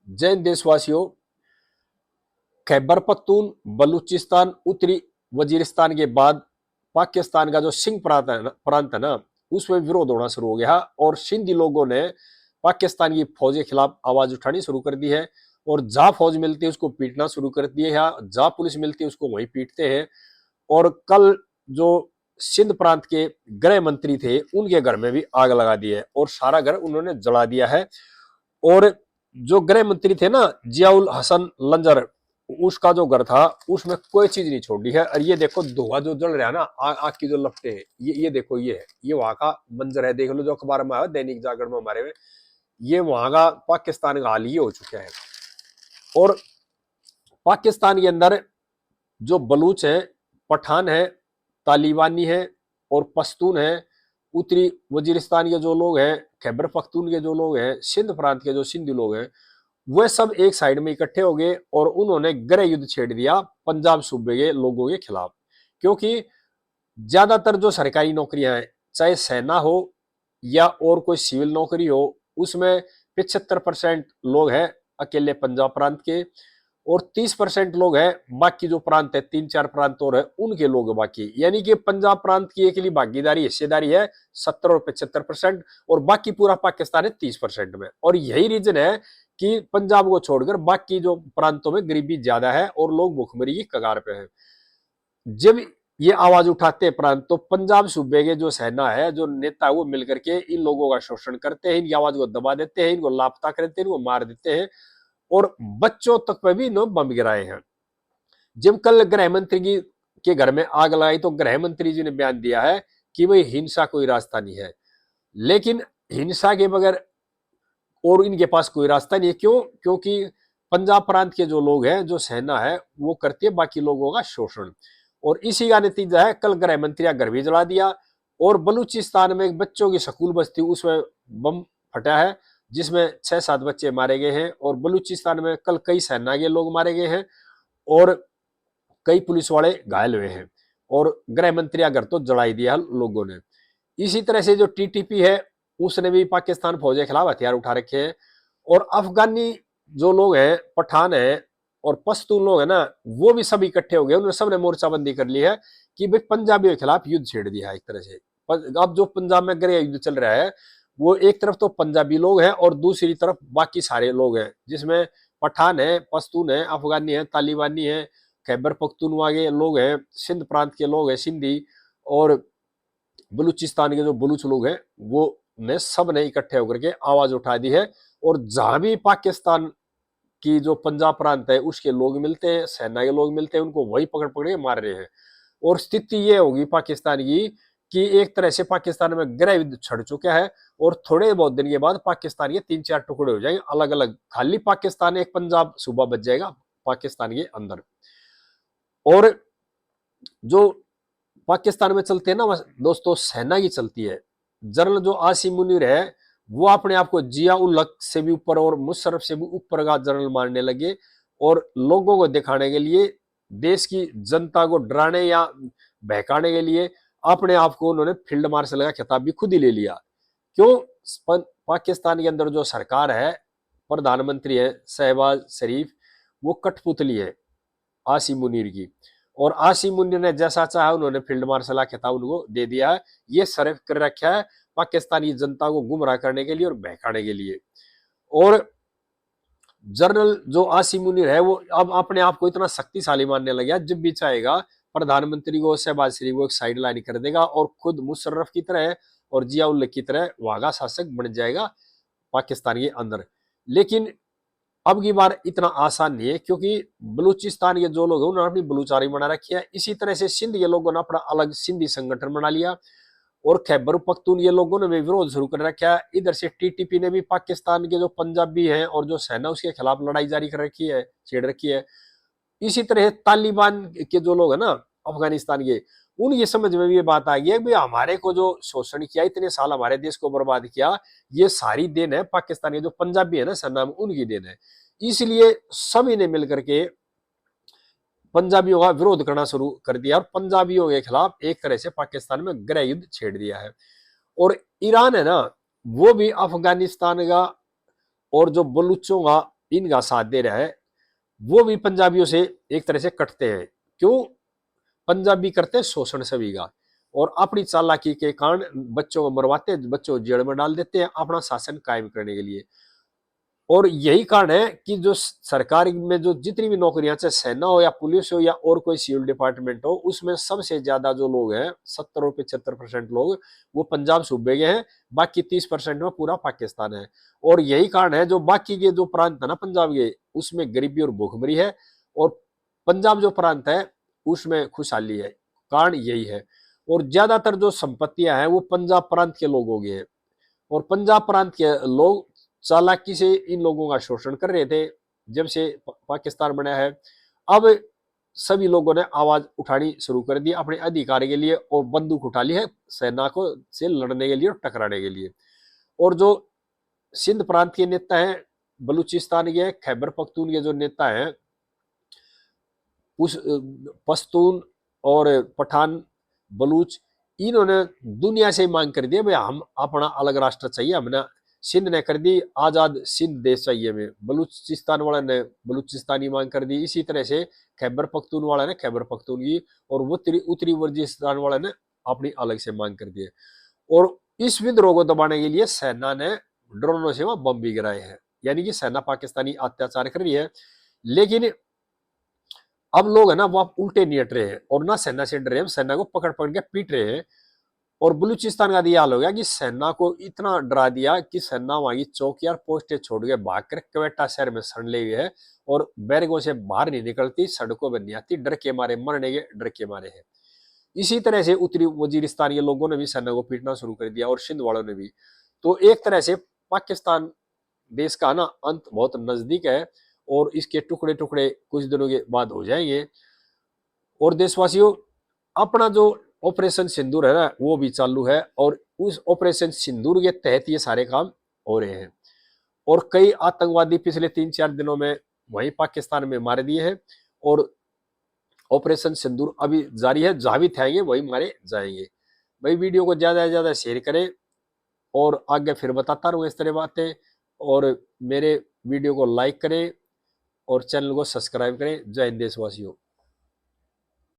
जैन देशवासियों, खैबर पख्तून, बलूचिस्तान, उत्तरी वजीरिस्तान के बाद पाकिस्तान का जो सिंध प्रांत है ना, उसमें विरोध होना शुरू हो गया और सिंधी लोगों ने पाकिस्तान की फौज के खिलाफ आवाज उठानी शुरू कर दी है। और जहां फौज मिलती है उसको पीटना शुरू कर दिए है, जहां पुलिस मिलती है उसको वहीं पीटते हैं। और कल जो सिंध प्रांत के गृह मंत्री थे उनके घर में भी आग लगा दी है और सारा घर उन्होंने जला दिया है। और जो गृह मंत्री थे ना, जियाउल हसन लंजर, उसका जो घर था उसमें कोई चीज नहीं छोड़ी है। और ये देखो धुआं जो जल रहा है ना, आग की जो लपटे हैं, ये देखो, ये है, ये वहां का मंजर है। देख लो जो अखबार में आया दैनिक जागरण में हमारे में, ये वहां का पाकिस्तान का हाल ये हो चुका है। और पाकिस्तान के अंदर जो बलूच है, पठान है, तालिबानी है और पश्तून है, उत्तरी वजीरिस्तान के जो लोग हैं, खैबर पख्तून के जो लोग हैं, सिंध प्रांत के जो सिंधी लोग हैं, वह सब एक साइड में इकट्ठे हो गए और उन्होंने गृह युद्ध छेड़ दिया पंजाब सूबे के लोगों के खिलाफ। क्योंकि ज्यादातर जो सरकारी नौकरियां हैं, चाहे सेना हो या और कोई सिविल नौकरी हो, उसमें 75% लोग हैं अकेले पंजाब प्रांत के और 30% लोग हैं बाकी जो प्रांत है, 3-4 प्रांत और है उनके लोग बाकी। यानी कि पंजाब प्रांत की अकेली भागीदारी हिस्सेदारी है 70 और 75% और बाकी पूरा पाकिस्तान है 30% में। और यही रीजन है कि पंजाब को छोड़कर बाकी जो प्रांतों में गरीबी ज्यादा है और लोग भुखमरी की कगार पे है। जब ये आवाज उठाते हैं प्रांत, तो पंजाब सूबे के जो सेना है, जो नेता है, वो मिलकर के इन लोगों का शोषण करते हैं, इनकी आवाज को दबा देते हैं, इनको लापता करते हैं, इनको मार देते हैं और बच्चों तक पे भी इन्होंने बम गिराए हैं। जब कल गृह मंत्री की के घर में आग लगाई तो गृह मंत्री जी ने बयान दिया है कि भाई हिंसा कोई रास्ता नहीं है। लेकिन हिंसा के बगैर और इनके पास कोई रास्ता नहीं है। क्यों? क्योंकि पंजाब प्रांत के जो लोग हैं, जो सेना है, वो करती है बाकी लोगों का शोषण। और इसी का नतीजा है कल गृह मंत्री का घर भी जला दिया। और बलूचिस्तान में एक बच्चों की स्कूल बस थी, उसमें बम फटा है जिसमें 6-7 बच्चे मारे गए हैं। और बलूचिस्तान में कल कई सेना के लोग मारे गए हैं और कई पुलिस वाले घायल हुए हैं। और गृह मंत्री का घर तो जला ही दिया लोगों ने। इसी तरह से जो टीटीपी है, उसने भी पाकिस्तान फौज के खिलाफ हथियार उठा रखे हैं। और अफगानी जो लोग हैं, पठान है और पश्तून लोग है ना, वो भी सब इकट्ठे हो गए, उन्होंने सबने मोर्चाबंदी कर ली है कि भाई पंजाबियों के खिलाफ युद्ध छेड़ दिया है एक तरह से। अब जो पंजाब में गृह युद्ध चल रहा है, वो एक तरफ तो पंजाबी लोग हैं और दूसरी तरफ बाकी सारे लोग हैं, जिसमें पठान है, पश्तून है, अफगानी है, तालिबानी है, खैबर पख्तूनवा के लोग हैं, सिंध प्रांत के लोग हैं, सिंधी, और बलूचिस्तान के जो बलूच लोग हैं, वो ने सब ने इकट्ठे होकर के आवाज उठा दी है। और जहां भी पाकिस्तान की जो पंजाब प्रांत है उसके लोग मिलते हैं, सेना के लोग मिलते हैं, उनको वही पकड़ पकड़ के मार रहे हैं। और स्थिति ये होगी पाकिस्तान की कि एक तरह से पाकिस्तान में गृह युद्ध छिड़ चुका है और थोड़े बहुत दिन के बाद पाकिस्तान के 3-4 टुकड़े हो जाएंगे अलग अलग। खाली पाकिस्तान एक पंजाब सूबा बच जाएगा पाकिस्तान के अंदर। और जो पाकिस्तान में चलते हैं ना दोस्तों, सेना की चलती है। जनरल जो आसिम मुनीर है, वो अपने आप को जिया उल हक से भी ऊपर और मुशर्रफ से भी ऊपर का जनरल मानने लगे और लोगों को दिखाने के लिए, देश की जनता को डराने या बहकाने के लिए अपने आप को उन्होंने फील्ड मार्शल का खिताब भी खुद ही ले लिया। क्यों? पाकिस्तान के अंदर जो सरकार है, प्रधानमंत्री है शहबाज शरीफ, वो कठपुतली है आसिम मुनीर की। और आसिम मुनीर ने जैसा चाहा उन्होंने फील्ड मार्शल का खिताब उनको दे दिया है। ये सर्व कर रखा है पाकिस्तानी जनता को गुमराह करने के लिए और बहकाने के लिए। और जनरल जो आसिम मुनीर है, वो अब अपने आप को इतना शक्तिशाली मानने लग गया, जब भी चाहेगा प्रधानमंत्री को, शहबाज शरीफ को एक साइड लाइन कर देगा और खुद मुशर्रफ की तरह और जिया उल हक की तरह वहां का शासक बन जाएगा पाकिस्तान के अंदर। लेकिन अब की बार इतना आसान नहीं है, क्योंकि बलूचिस्तान के जो लोग हैं उन्होंने अपनी बलूचारी बना रखी है। इसी तरह से सिंध के लोगों ने अपना अलग सिंधी संगठन बना लिया और खैबर पख्तून ये लोगों ने भी विरोध शुरू कर रखा है। इधर से टीटीपी ने भी पाकिस्तान के जो पंजाबी हैं और जो सेना उसके खिलाफ लड़ाई जारी कर रखी है, छेड़ रखी है। इसी तरह तालिबान के जो लोग हैं ना अफगानिस्तान के, उनकी समझ में भी ये बात आ गई है कि हमारे को जो शोषण किया, इतने साल हमारे देश को बर्बाद किया, ये सारी देन है पाकिस्तान के जो पंजाबी है ना सेना में, उनकी देन है। इसलिए सभी ने मिलकर के पंजाबियों का विरोध करना शुरू कर दिया और पंजाबियों के खिलाफ एक तरह से पाकिस्तान में गृह युद्ध छेड़ दिया है। और ईरान है ना, वो भी अफगानिस्तान का और जो बलूचों का इनका साथ दे रहा है, वो भी पंजाबियों से एक तरह से कटते हैं। क्यों? पंजाबी करते हैं शोषण सभी का, और अपनी चालाकी के कारण बच्चों को मरवाते हैं, बच्चों को जेल में डाल देते हैं अपना शासन कायम करने के लिए। और यही कारण है कि जो सरकार में जो जितनी भी नौकरियां, चाहे सेना हो या पुलिस हो या और कोई सिविल डिपार्टमेंट हो, उसमें सबसे ज्यादा जो लोग हैं 70 और 75% लोग वो पंजाब सूबे के हैं, बाकी 30% में पूरा पाकिस्तान है। और यही कारण है जो बाकी के जो प्रांत है ना पंजाब के, उसमें गरीबी और भूखमरी है, और पंजाब जो प्रांत है उसमें खुशहाली है। कारण यही है। और ज्यादातर जो संपत्तियां हैं वो पंजाब प्रांत के लोगों की है, और पंजाब प्रांत के लोग चालाकी से इन लोगों का शोषण कर रहे थे जब से पाकिस्तान बना है। अब सभी लोगों ने आवाज उठानी शुरू कर दी अपने अधिकार के लिए, और बंदूक उठा ली है सेना को से लड़ने के लिए और टकराने के लिए। और जो सिंध प्रांत के नेता हैं, बलूचिस्तान के, खैबर पख्तून के जो नेता हैं, उस पश्तून और पठान, बलूच, इन्होंने दुनिया से मांग कर दी भाई हम अपना अलग राष्ट्र चाहिए। हमने सिंध ने कर दी आजाद सिंध देश चाहिए हमें, बलूचिस्तान वाले ने बलूचिस्तानी मांग कर दी, इसी तरह से खैबर पख्तून वाले ने खैबर पख्तून की, और उत्तरी बलूचिस्तान वाले ने अपनी अलग से मांग कर दी है। और इस विद्रोह को दबाने के लिए सेना ने ड्रोनों से वहां बम भी गिराए हैं, यानी कि सेना पाकिस्तानी अत्याचार कर रही है। लेकिन अब लोग है ना वो आप उल्टे नहीं हट रहे हैं, और ना सेना से डर रहे हैं, सेना को पकड़ पकड़ के पीट रहे हैं। और बलूचिस्तान का ये हाल हो गया कि सेना को इतना डरा दिया कि सेना वहां की चौकियार पोस्टें छोड़ के भागकर क्वेटा शहर में शरण ले हुई है, और बैरगों से बाहर नहीं निकलती, सड़कों पर नहीं आती, डर के मारे, मरने के डर के मारे है। इसी तरह से उत्तरी वजीरिस्तान के लोगों ने भी सेना को पीटना शुरू कर दिया, और सिंध वालों ने भी। तो एक तरह से पाकिस्तान देश का ना अंत बहुत नजदीक है, और इसके टुकड़े टुकड़े कुछ दिनों के बाद हो जाएंगे। और देशवासियों, अपना जो ऑपरेशन सिंदूर है ना वो भी चालू है, और उस ऑपरेशन सिंदूर के तहत ये सारे काम हो रहे हैं। और कई आतंकवादी पिछले 3-4 दिनों में वहीं पाकिस्तान में मारे दिए हैं, और ऑपरेशन सिंदूर अभी जारी है, जहां भी थे वहीं मारे जाएंगे। भाई वीडियो को ज्यादा से ज्यादा शेयर करें, और आगे फिर बताता रहूँ इस तरह बातें। और मेरे वीडियो को लाइक करें और चैनल को सब्सक्राइब करें। जय हिंद देशवासियों।